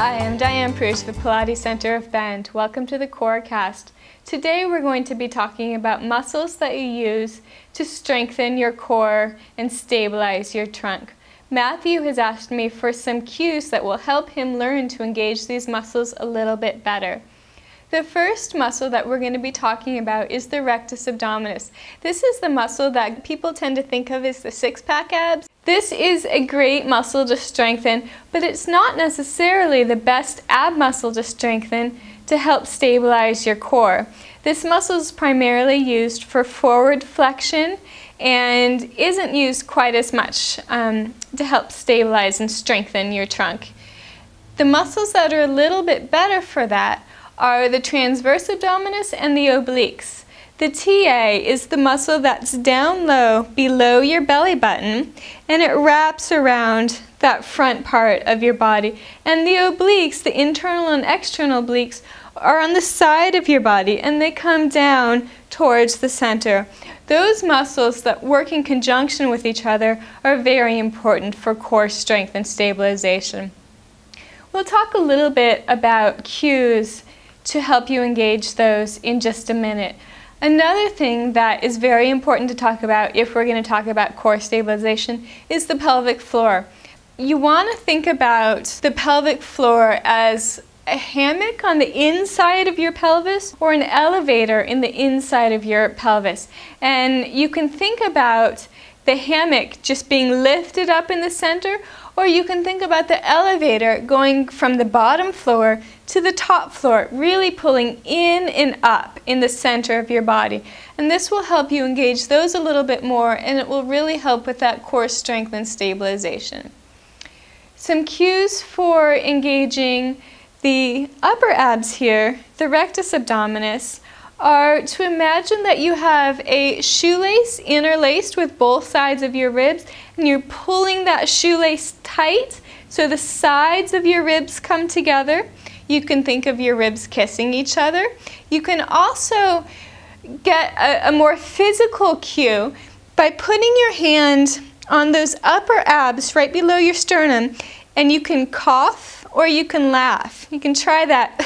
Hi, I'm Diane Pruce with Pilates Center of Bend. Welcome to the Corecast. Today we're going to be talking about muscles that you use to strengthen your core and stabilize your trunk. Matthew has asked me for some cues that will help him learn to engage these muscles a little bit better. The first muscle that we're going to be talking about is the rectus abdominis. This is the muscle that people tend to think of as the six-pack abs. This is a great muscle to strengthen, but it's not necessarily the best ab muscle to strengthen to help stabilize your core. This muscle is primarily used for forward flexion and isn't used quite as much to help stabilize and strengthen your trunk. The muscles that are a little bit better for that are the transverse abdominis and the obliques. The TA is the muscle that's down low below your belly button, and it wraps around that front part of your body. And the obliques, the internal and external obliques, are on the side of your body and they come down towards the center. Those muscles that work in conjunction with each other are very important for core strength and stabilization. We'll talk a little bit about cues to help you engage those in just a minute. Another thing that is very important to talk about if we're going to talk about core stabilization is the pelvic floor. You want to think about the pelvic floor as a hammock on the inside of your pelvis or an elevator in the inside of your pelvis. And you can think about the hammock just being lifted up in the center, or you can think about the elevator going from the bottom floor to the top floor, really pulling in and up in the center of your body. And this will help you engage those a little bit more, and it will really help with that core strength and stabilization. Some cues for engaging the upper abs here, the rectus abdominis, are to imagine that you have a shoelace interlaced with both sides of your ribs, and you're pulling that shoelace tight so the sides of your ribs come together. You can think of your ribs kissing each other. You can also get a more physical cue by putting your hand on those upper abs right below your sternum, and you can cough or you can laugh. You can try that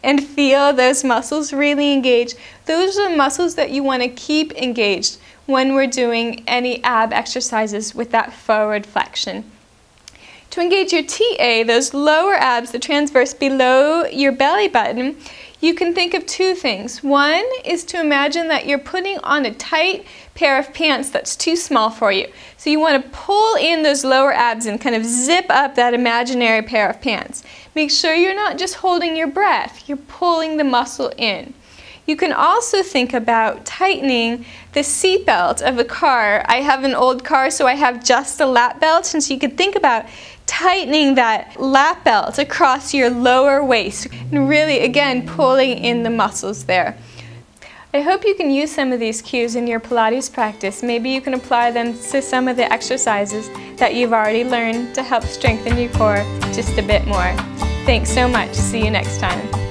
and feel those muscles really engage. Those are the muscles that you want to keep engaged when we're doing any ab exercises with that forward flexion. To engage your TA, those lower abs, the transverse below your belly button, you can think of two things. One is to imagine that you're putting on a tight pair of pants that's too small for you. So you want to pull in those lower abs and kind of zip up that imaginary pair of pants. Make sure you're not just holding your breath, you're pulling the muscle in. You can also think about tightening the seatbelt of a car. I have an old car, so I have just a lap belt, and so you could think about tightening that lap belt across your lower waist and really, again, pulling in the muscles there. I hope you can use some of these cues in your Pilates practice. Maybe you can apply them to some of the exercises that you've already learned to help strengthen your core just a bit more. Thanks so much. See you next time.